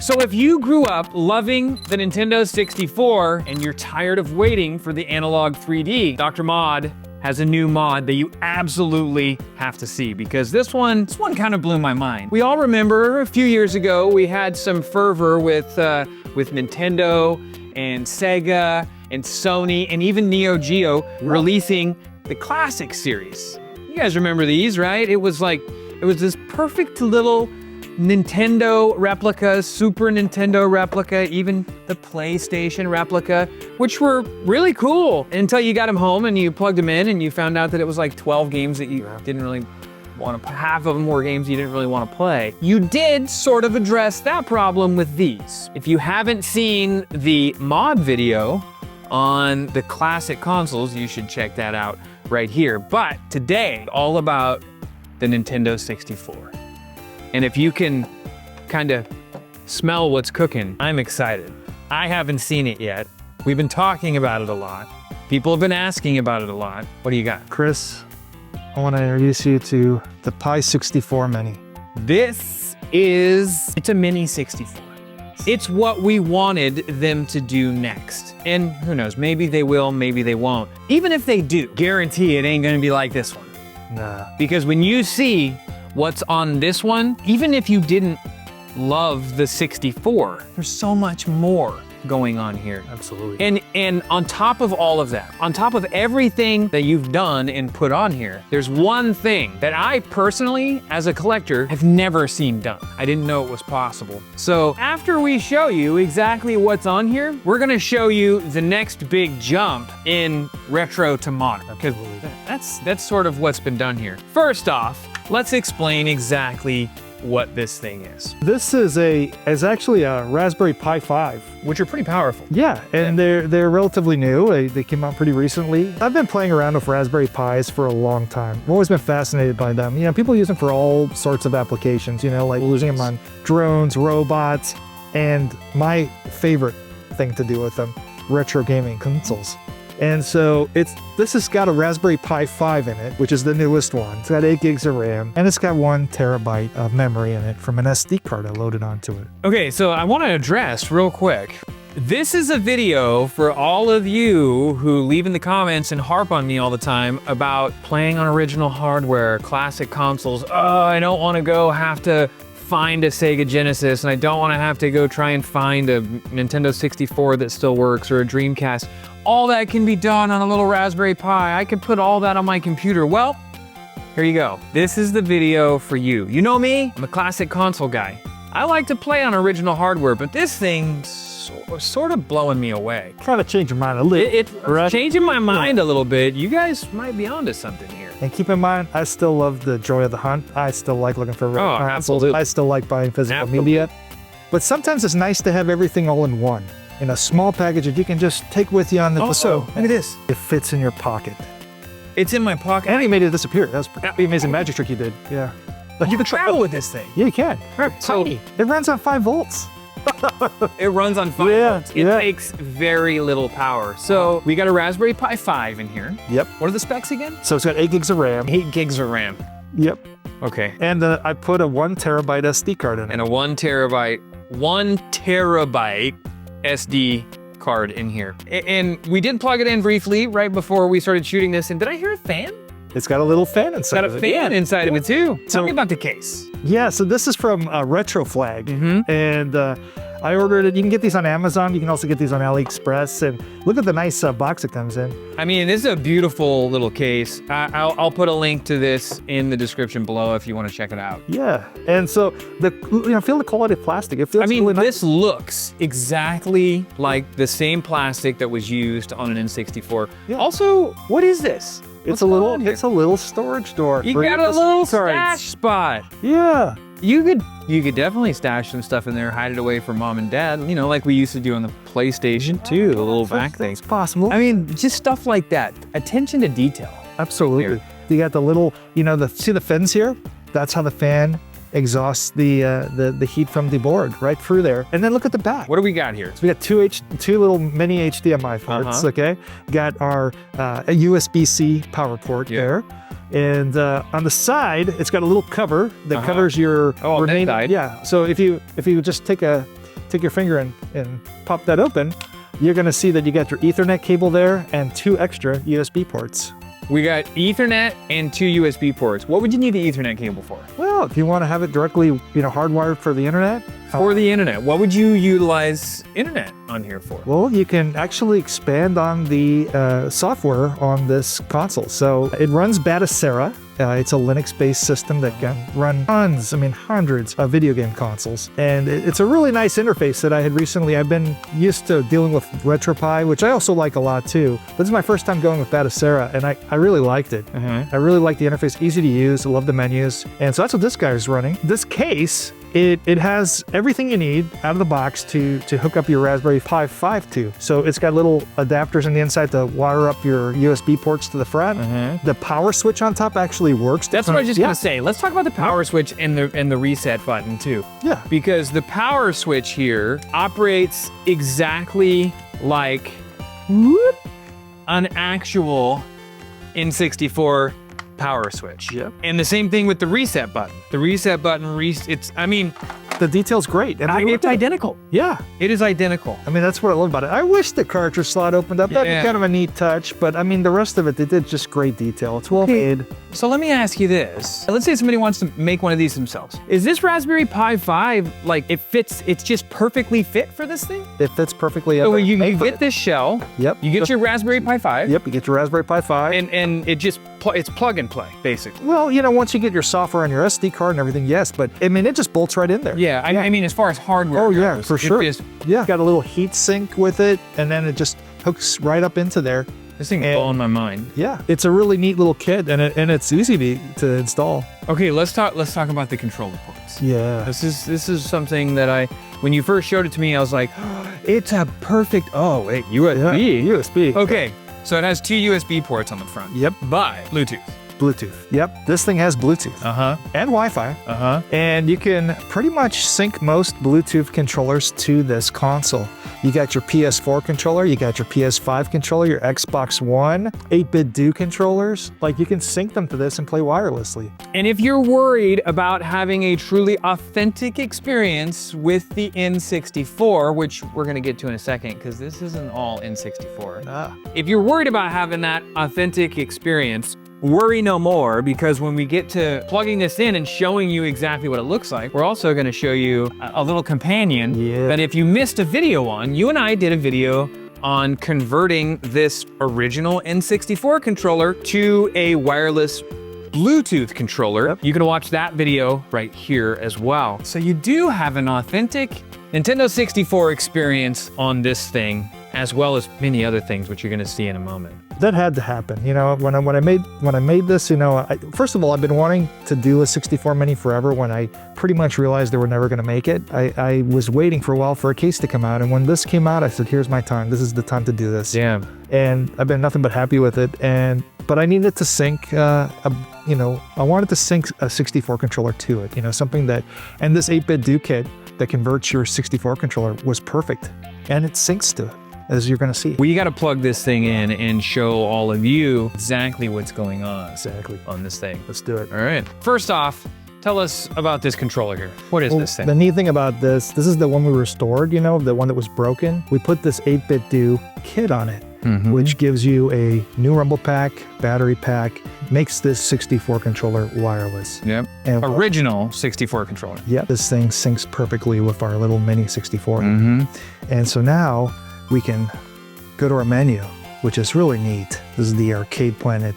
So if you grew up loving the Nintendo 64 and you're tired of waiting for the analog 3D, Dr. Mod has a new mod that you absolutely have to see, because this one kind of blew my mind. We all remember a few years ago we had some fervor with Nintendo and Sega and Sony and even Neo Geo releasing the classic series. You guys remember these, right? It was this perfect little Nintendo replica, Super Nintendo replica, even the PlayStation replica, which were really cool until you got them home and you plugged them in and you found out that it was like 12 games that you didn't really want to, half of them were games you didn't really want to play. You did sort of address that problem with these. If you haven't seen the mod video on the classic consoles, you should check that out right here. But today, all about the Nintendo 64. And if you can kind of smell what's cooking, I'm excited. I haven't seen it yet. We've been talking about it a lot. People have been asking about it a lot. What do you got? Chris, I want to introduce you to the Pi 64 Mini. It's a mini 64. It's what we wanted them to do next. And who knows, maybe they will, maybe they won't. Even if they do, guarantee it ain't gonna be like this one. Nah. Because when you see what's on this one, even if you didn't love the 64, there's so much more going on here. Absolutely. And on top of all of that, on top of everything that you've done and put on here, there's one thing that I personally, as a collector, have never seen done. I didn't know it was possible. So after we show you exactly what's on here, we're gonna show you the next big jump in retro to modern. Because that's sort of what's been done here. First off, let's explain exactly what this thing is. This is actually a Raspberry Pi 5. Which are pretty powerful. Yeah, and they're relatively new. They came out pretty recently. I've been playing around with Raspberry Pis for a long time. I've always been fascinated by them. You know, people use them for all sorts of applications, you know, like using them on drones, robots, and my favorite thing to do with them, retro gaming consoles. And so this has got a Raspberry Pi 5 in it, which is the newest one. It's got 8 gigs of RAM, and it's got 1 terabyte of memory in it from an SD card I loaded onto it. Okay, so I want to address real quick. This is a video for all of you who leave in the comments and harp on me all the time about playing on original hardware, classic consoles. Oh, I don't want to have to find a Sega Genesis, and I don't want to have to go try and find a Nintendo 64 that still works or a Dreamcast. All that can be done on a little Raspberry Pi. I could put all that on my computer. Well, here you go. This is the video for you. You know me, I'm a classic console guy. I like to play on original hardware, but this thing's sort of blowing me away. Trying to change your mind a little. It's changing my mind a little bit. You guys might be onto something here. And keep in mind, I still love the joy of the hunt. I still like looking for retro consoles. Absolutely. I still like buying physical media. But sometimes it's nice to have everything all in one, in a small package that you can just take with you on the Also, look at this. It fits in your pocket. It's in my pocket. And he made it disappear. That was a pretty amazing magic trick you did. Yeah. You can travel with this thing. Yeah, you can. So it runs on 5 volts. It runs on 5 volts. It takes very little power. So we got a Raspberry Pi 5 in here. Yep. What are the specs again? So it's got 8 gigs of RAM. 8 gigs of RAM. Yep. Okay. And I put a 1 terabyte SD card in it. And a 1 terabyte SD card in here. And we did plug it in briefly right before we started shooting this. And did I hear a fan? It's got a little fan inside of it. Got a fan inside of it too. Tell me about the case. Yeah, so this is from Retroflag. And I ordered it. You can get these on Amazon. You can also get these on AliExpress. And look at the nice box it comes in. I mean, this is a beautiful little case. I'll put a link to this in the description below if you want to check it out. Yeah, and so feel the quality of plastic. It feels. I mean, really nice. This looks exactly like the same plastic that was used on an N64. Yeah. Also, what is this? It's a little storage door. You got a little stash spot. Yeah. You could definitely stash some stuff in there, hide it away from mom and dad, you know, like we used to do on the PlayStation 2, the little back thing. It's possible. I mean, just stuff like that. Attention to detail. Absolutely. Here. You got the little, see the fins here? That's how the fan exhausts the heat from the board right through there. And then look at the back. What do we got here? So we got two little mini HDMI ports, okay? Got our a USB-C power port there. And on the side, it's got a little cover that covers your remaining. Yeah. So if you just take a take your finger and pop that open, you're gonna see that you got your Ethernet cable there and 2 extra USB ports. We got Ethernet and 2 USB ports. What would you need the Ethernet cable for? Well, if you want to have it directly, hardwired for the internet. For the internet. What would you utilize internet on here for? Well, you can actually expand on the software on this console. So it runs Batacera. It's a Linux-based system that can run hundreds of video game consoles. And it's a really nice interface that I've been used to dealing with Retroflag, which I also like a lot too. But this is my first time going with Batacera, and I really liked it. I really like the interface, easy to use, I love the menus. And so that's what this guy is running. This case, it has everything you need out of the box to hook up your Raspberry Pi 5 to. So it's got little adapters on the inside to wire up your USB ports to the front. The power switch on top actually works. That's what I was just gonna say. Let's talk about the power switch and the reset button too. Yeah. Because the power switch here operates exactly like an actual N64 power switch. Yep. And the same thing with the reset button. The reset button, The detail's great. And it's identical. Yeah. It is identical. That's what I love about it. I wish the cartridge slot opened up. That'd be Yeah. kind of a neat touch, but the rest of it, they did just great detail. It's well made. So let me ask you this. Let's say somebody wants to make one of these themselves. Is this Raspberry Pi 5, it's just perfectly fit for this thing? It fits perfectly. So you get this shell. Yep. You get your Raspberry Pi 5. Yep, you get your Raspberry Pi 5. And it just, it's plug and play, basically. Well, once you get your software on your SD card and everything, yes, but it just bolts right in there. Yeah, I mean, as far as hardware Oh, yeah, goes, for sure. Just, Yeah, got a little heat sink with it, and then it just hooks right up into there. this thing is blowing my mind. Yeah, it's a really neat little kit, and it's easy to install. Okay, let's talk about the controller ports. Yeah. This is something that when you first showed it to me, I was like, oh, it's a perfect, oh wait, USB. Yeah, USB. Okay, so it has 2 USB ports on the front. Yep. By Bluetooth. Bluetooth. Yep, this thing has Bluetooth. And Wi-Fi. And you can pretty much sync most Bluetooth controllers to this console. You got your PS4 controller, you got your PS5 controller, your Xbox One, 8-bit Do controllers. You can sync them to this and play wirelessly. And if you're worried about having a truly authentic experience with the N64, which we're gonna get to in a second, because this isn't all N64. If you're worried about having that authentic experience, worry no more, because when we get to plugging this in and showing you exactly what it looks like, we're also gonna show you a little companion that if you missed a video on, you and I did a video on converting this original N64 controller to a wireless Bluetooth controller. Yep. You can watch that video right here as well. So you do have an authentic Nintendo 64 experience on this thing, as well as many other things, which you're gonna see in a moment. That had to happen. When I made this, first of all, I've been wanting to do a 64 Mini forever. When I pretty much realized they were never going to make it, I was waiting for a while for a case to come out. And when this came out, I said, here's my time. This is the time to do this. Yeah. And I've been nothing but happy with it. But I needed to sync, I wanted to sync a 64 controller to it, something that, and this 8-bit Do kit that converts your 64 controller was perfect. And it syncs to it, as you're going to see. We got to plug this thing in and show all of you exactly what's going on on this thing. Let's do it. All right. First off, tell us about this controller here. What is this thing? The neat thing about this is the one we restored, the one that was broken. We put this 8-bit Do kit on it, which gives you a new rumble pack, battery pack, makes this 64 controller wireless. Yep. And original 64 controller. Yep. This thing syncs perfectly with our little mini 64. And so now we can go to our menu, which is really neat. This is the Arcade Planet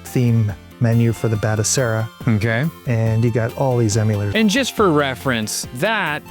theme menu for the Batacera. Okay. And you got all these emulators. And just for reference, that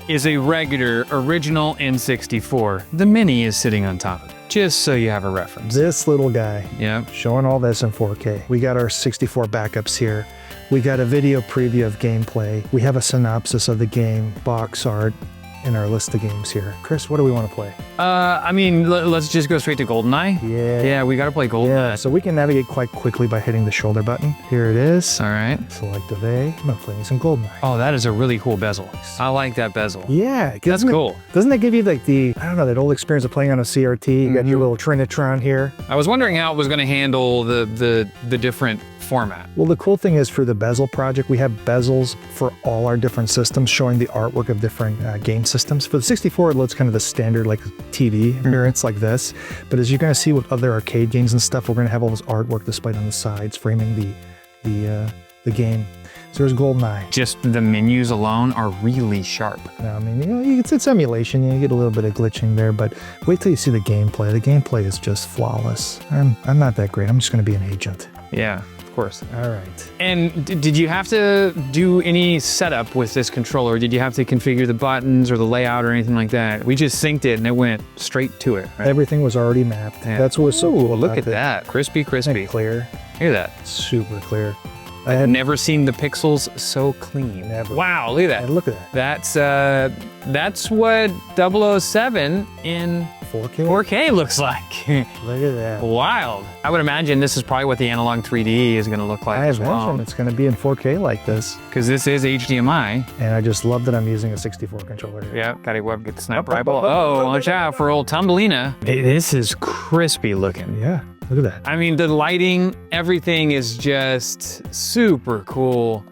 is a regular original N64. The Mini is sitting on top of it, just so you have a reference. This little guy. Yeah. Showing all this in 4K. We got our 64 backups here. We got a video preview of gameplay. We have a synopsis of the game, box art, in our list of games here. Chris, what do we want to play? Let's just go straight to GoldenEye. Yeah. Yeah, we gotta play GoldenEye. Yeah, so we can navigate quite quickly by hitting the shoulder button. Here it is. All right. Select A. I'm gonna play some GoldenEye. Oh, that is a really cool bezel. I like that bezel. Yeah. That's cool. Doesn't that give you that old experience of playing on a CRT? You got your little Trinitron here. I was wondering how it was gonna handle the different format. Well, the cool thing is for the bezel project, we have bezels for all our different systems showing the artwork of different game systems. For the 64, it looks kind of the standard like TV appearance like this. But as you're going to see with other arcade games and stuff, we're going to have all this artwork displayed on the sides, framing the game. So there's GoldenEye. Just the menus alone are really sharp. I mean, you know, it's emulation. You get a little bit of glitching there, but wait till you see the gameplay. The gameplay is just flawless. I'm not that great. I'm just going to be an agent. Yeah, of course. All right. And did you have to do any setup with this controller? Did you have to configure the buttons or the layout or anything like that? We just synced it and it went straight to it. Right? Everything was already mapped. Yeah. That's what's so cool. Look at that. Crispy, crispy. And clear. Look at that. Super clear. I had never seen the pixels so clean. Never. Wow, look at that. And look at that. That's what 007 in 4K looks like. Look at that. Wild. I would imagine this is probably what the analog 3D is going to look like I as imagine well. it's going to be in 4K like this. Because this is HDMI. And I just love that I'm using a 64 controller here. Yeah, gotta get the snap rifle. Oh, watch out for old Tumbelina. This is crispy looking. Yeah, look at that. I mean, the lighting, everything is just super cool.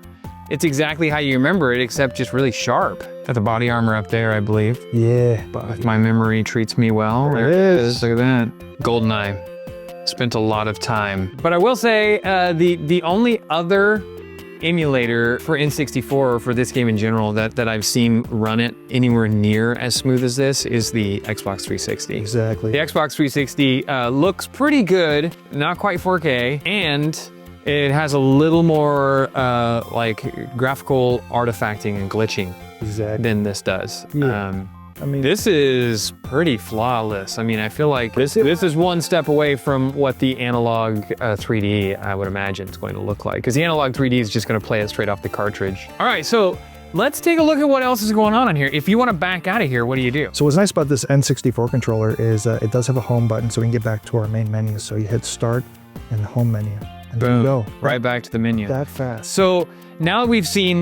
It's exactly how you remember it, except just really sharp. Got the body armor up there, I believe. Yeah. If my memory treats me well. There it is. Look at that. GoldenEye. Spent a lot of time. But I will say, the only other emulator for N64 or for this game in general that I've seen run it anywhere near as smooth as this is the Xbox 360. Exactly. The Xbox 360 looks pretty good, not quite 4K, and it has a little more like graphical artifacting and glitching than this does. Yeah. I mean, this is pretty flawless. I mean, I feel like this is one step away from what the analog 3D, I would imagine, is going to look like. Because the analog 3D is just going to play it straight off the cartridge. All right, so let's take a look at what else is going on here. If you want to back out of here, what do you do? So what's nice about this N64 controller is it does have a home button, so we can get back to our main menu. So you hit start in the home menu. And Boom. there you go. Right back to the menu. That fast. So now that we've seen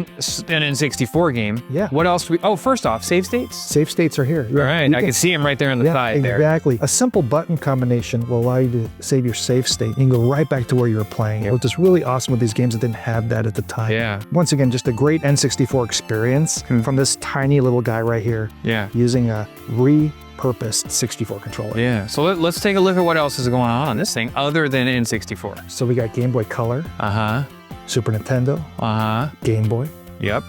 an N64 game, yeah. What else first off, save states? Save states are here. All right, I can see them right there on the side there. Exactly. A simple button combination will allow you to save your save state. You can go right back to where you were playing. Yep. Which is really awesome with these games that didn't have that at the time. Yeah. Once again, just a great N64 experience from this tiny little guy right here. Yeah. Using a repurposed 64 controller. Yeah, so let's take a look at what else is going on this thing other than N64. So we got Game Boy Color. Uh-huh. Super Nintendo. Uh-huh. Game Boy. Yep.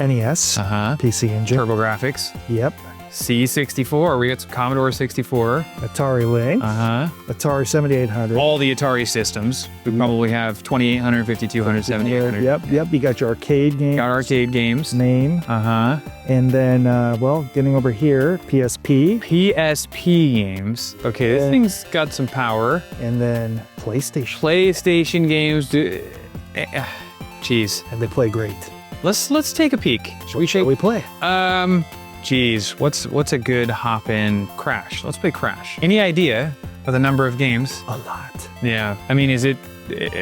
NES. Uh-huh. PC Engine. TurboGrafx. Yep. C64, we got some Commodore 64. Atari Lynx. Uh-huh. Atari 7800. All the Atari systems. We probably have 2800, 5200, 7800. Yep. You got your arcade games. Got arcade games. Name. Uh-huh. And then, well, getting over here, PSP. PSP games. Okay, this thing's got some power. And then PlayStation. PlayStation games. Jeez. And they play great. Let's take a peek. Shall we play? Geez, what's a good hop-in? Crash. Let's play Crash. Any idea of the number of games? A lot. Yeah. I mean, is it,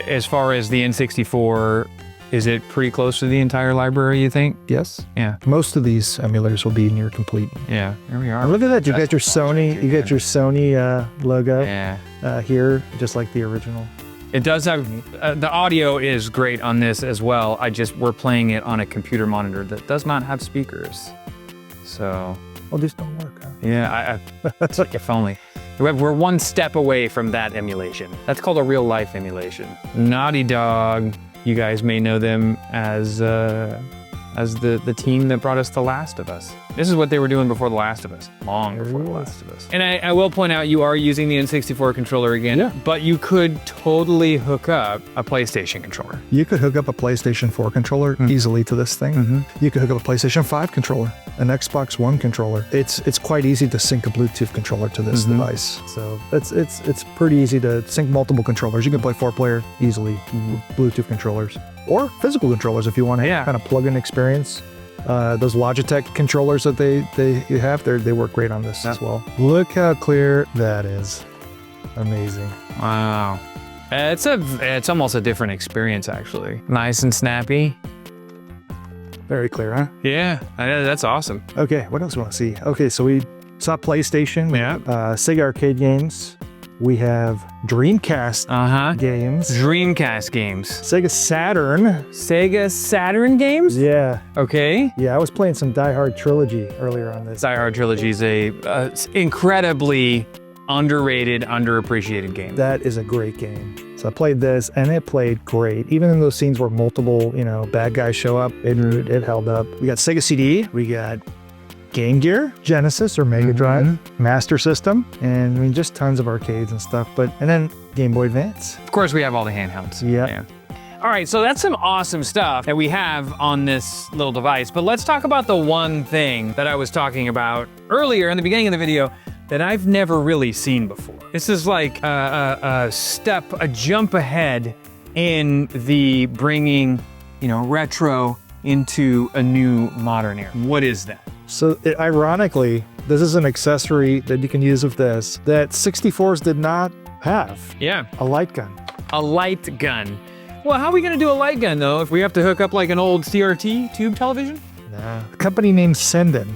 as far as the N64, is it pretty close to the entire library, you think? Yes. Yeah. Most of these emulators will be near complete. Yeah. Here we are. And look at that. You got your Sony. You got your Sony logo. Yeah. Here, just like the original. It does have, the audio is great on this as well. We're playing it on a computer monitor that does not have speakers. So. Oh, these don't work, huh? Yeah, it's like if only. We're one step away from that emulation. That's called a real life emulation. Naughty Dog, you guys may know them as the team that brought us The Last of Us. This is what they were doing before The Last of Us, long before The Last of Us. And I will point out, you are using the N64 controller again, but you could totally hook up a PlayStation controller. You could hook up a PlayStation 4 controller easily to this thing. You could hook up a PlayStation 5 controller, an Xbox One controller. It's quite easy to sync a Bluetooth controller to this device. So it's pretty easy to sync multiple controllers. You can play 4-player easily with Bluetooth controllers. Or physical controllers if you want to kind of plug-in experience. Those Logitech controllers that they have, they work great on this as well. Look how clear that is. Amazing. Wow. It's almost a different experience, actually. Nice and snappy. Very clear, huh? Yeah, that's awesome. Okay, what else do we want to see? Okay, so we saw PlayStation, Sega arcade games, We have Dreamcast games. Dreamcast games. Sega Saturn. Sega Saturn games? Yeah. Okay. Yeah, I was playing some Die Hard Trilogy earlier on this. Die Hard Trilogy is a incredibly underrated, underappreciated game. That is a great game. So I played this, and it played great. Even in those scenes where multiple, bad guys show up, it held up. We got Sega CD. We got Game Gear, Genesis or Mega Drive, Master System, and I mean just tons of arcades and stuff. And then Game Boy Advance. Of course, we have all the handhelds. Yeah. All right, so that's some awesome stuff that we have on this little device. But let's talk about the one thing that I was talking about earlier in the beginning of the video that I've never really seen before. This is like a jump ahead in the bringing, retro into a new modern era. What is that? So ironically, this is an accessory that you can use with this that 64s did not have. Yeah. A light gun. A light gun. Well, how are we gonna do a light gun though if we have to hook up like an old CRT tube television? Nah. A company named Senden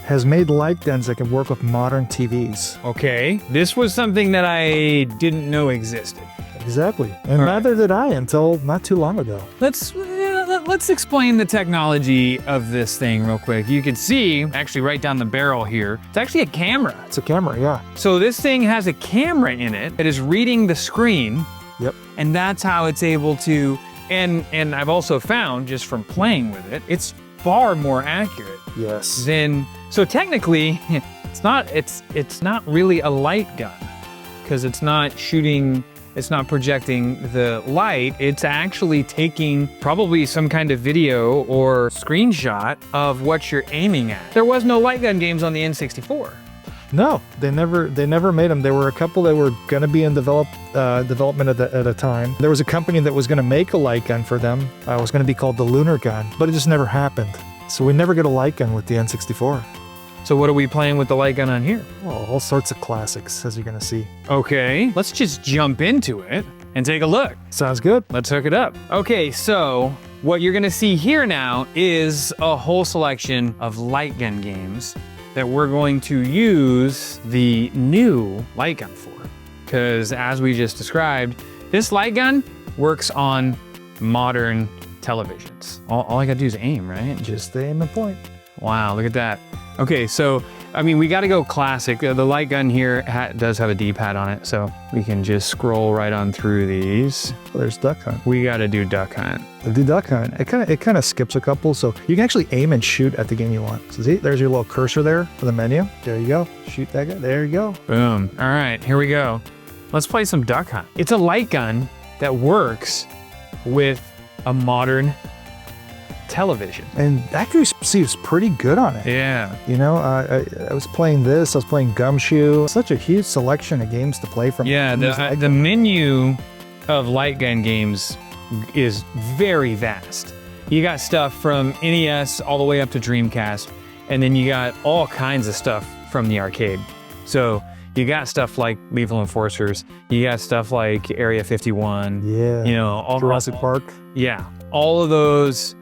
has made light guns that can work with modern TVs. Okay. This was something that I didn't know existed. Exactly. And neither did I until not too long ago. Let's explain the technology of this thing real quick. You can see, actually right down the barrel here, it's actually a camera. It's a camera, yeah. So this thing has a camera in it that is reading the screen. Yep. And that's how it's able to, and I've also found just from playing with it, it's far more accurate. Yes. So technically, it's not really a light gun because it's not shooting. It's not projecting the light, it's actually taking probably some kind of video or screenshot of what you're aiming at. There was no light gun games on the N64. No, they never made them. There were a couple that were gonna be in development at a time. There was a company that was gonna make a light gun for them. It was gonna be called the Lunar Gun, but it just never happened. So we never get a light gun with the N64. So what are we playing with the light gun on here? Oh, all sorts of classics, as you're gonna see. Okay, let's just jump into it and take a look. Sounds good. Let's hook it up. Okay, so what you're gonna see here now is a whole selection of light gun games that we're going to use the new light gun for. Because as we just described, this light gun works on modern televisions. All I gotta do is aim, right? Just aim and point. Wow, look at that. Okay, so, I mean, we gotta go classic. The light gun here does have a D-pad on it, so we can just scroll right on through these. Well, there's Duck Hunt. We gotta do Duck Hunt. The Duck Hunt, it kind of skips a couple, so you can actually aim and shoot at the game you want. So see, there's your little cursor there for the menu. There you go. Shoot that guy. There you go. Boom. All right, here we go. Let's play some Duck Hunt. It's a light gun that works with a modern television. And accuracy is pretty good on it. Yeah. I was playing this, I was playing Gumshoe. Such a huge selection of games to play from. Yeah, the menu of light gun games is very vast. You got stuff from NES all the way up to Dreamcast, and then you got all kinds of stuff from the arcade. So you got stuff like Lethal Enforcers, you got stuff like Area 51. Yeah. All Jurassic Park. Yeah. All of those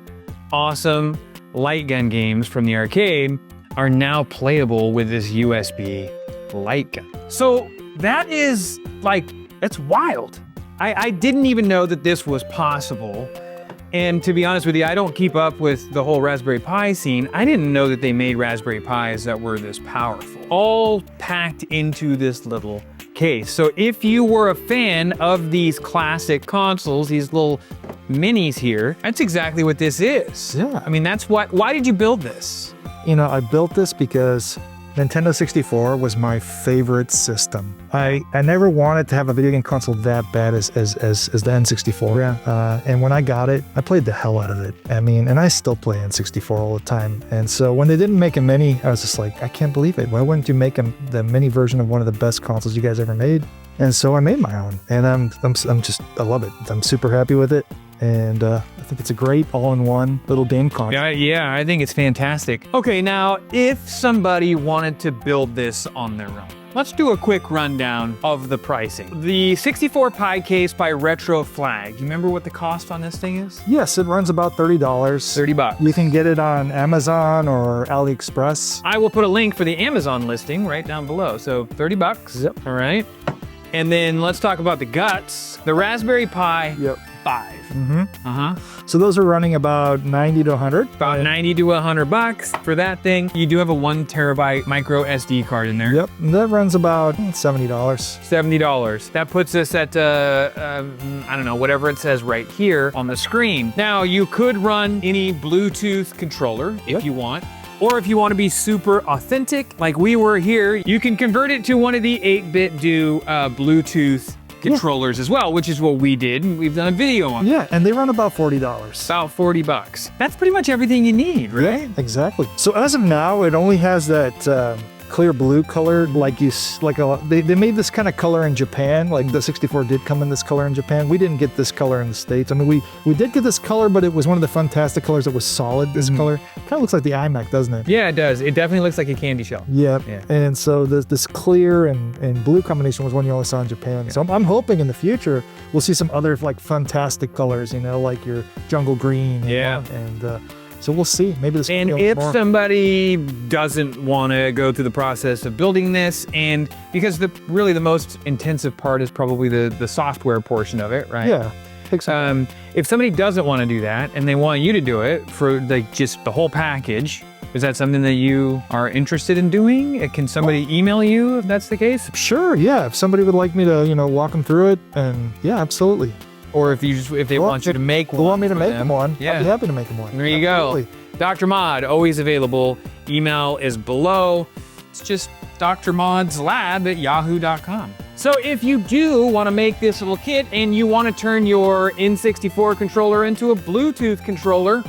awesome light gun games from the arcade are now playable with this USB light gun. So that is that's wild. I didn't even know that this was possible. And to be honest with you, I don't keep up with the whole Raspberry Pi scene. I didn't know that they made Raspberry Pis that were this powerful, all packed into this little case. So if you were a fan of these classic consoles, these little minis here, that's exactly what this is. Yeah. I mean, why did you build this? I built this because Nintendo 64 was my favorite system. I never wanted to have a video game console that bad as the N64. Yeah. And when I got it, I played the hell out of it. I mean, and I still play N64 all the time. And so when they didn't make a mini, I was just like, I can't believe it. Why wouldn't you make the mini version of one of the best consoles you guys ever made? And so I made my own, and I love it. I'm super happy with it. And I think it's a great all-in-one little game console. Yeah, I think it's fantastic. Okay, now, if somebody wanted to build this on their own, let's do a quick rundown of the pricing. The 64 Pi case by Retroflag. You remember what the cost on this thing is? Yes, it runs about $30. $30. You can get it on Amazon or AliExpress. I will put a link for the Amazon listing right down below. So $30. Yep. All right. And then let's talk about the guts. The Raspberry Pi Yep. 5. So those are running about 90 to 100. About 90 to 100 bucks for that thing. You do have a 1 terabyte micro SD card in there. Yep, and that runs about $70. $70. That puts us at, I don't know, whatever it says right here on the screen. Now, you could run any Bluetooth controller if you want. Or if you want to be super authentic, like we were here, you can convert it to one of the 8-bit do Bluetooth controllers as well, which is what we did. And we've done a video on Yeah, and they run about $40. about 40 bucks. That's pretty much everything you need, right? Exactly. So as of now, it only has that clear blue color, they made this kind of color in Japan. Like the 64 did come in this color in Japan. We didn't get this color in the States. I mean, we did get this color, but it was one of the fantastic colors that was solid. This color kind of looks like the iMac, doesn't it? Yeah, it does. It definitely looks like a candy shell. Yep. Yeah. And so this clear and blue combination was one you only saw in Japan. So I'm hoping in the future we'll see some other like fantastic colors, you know, like your jungle green. Yeah. And so we'll see. Maybe this. And if somebody doesn't want to go through the process of building this, and because really the most intensive part is probably the software portion of it, right? Yeah. If somebody doesn't want to do that and they want you to do it for like just the whole package, is that something that you are interested in doing? Can somebody email you if that's the case? Sure. Yeah. If somebody would like me to, you know, walk them through it, and yeah, absolutely. Or if they want you to make one. They want me to make them one. Yeah. I'd be happy to make them one. There you go. Dr. Mod, always available. Email is below. It's just drmodslab@yahoo.com. So if you do want to make this little kit and you want to turn your N64 controller into a Bluetooth controller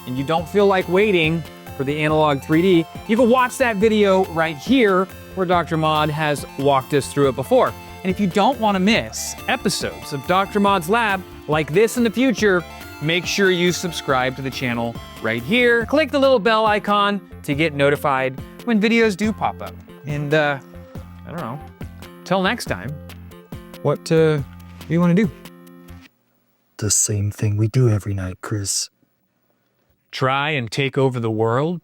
and you don't feel like waiting for the analog 3D, you can watch that video right here where Dr. Mod has walked us through it before. And if you don't want to miss episodes of Dr. Mod's Lab like this in the future, make sure you subscribe to the channel right here. Click the little bell icon to get notified when videos do pop up. And I don't know, till next time, what do you want to do? The same thing we do every night, Chris. Try and take over the world?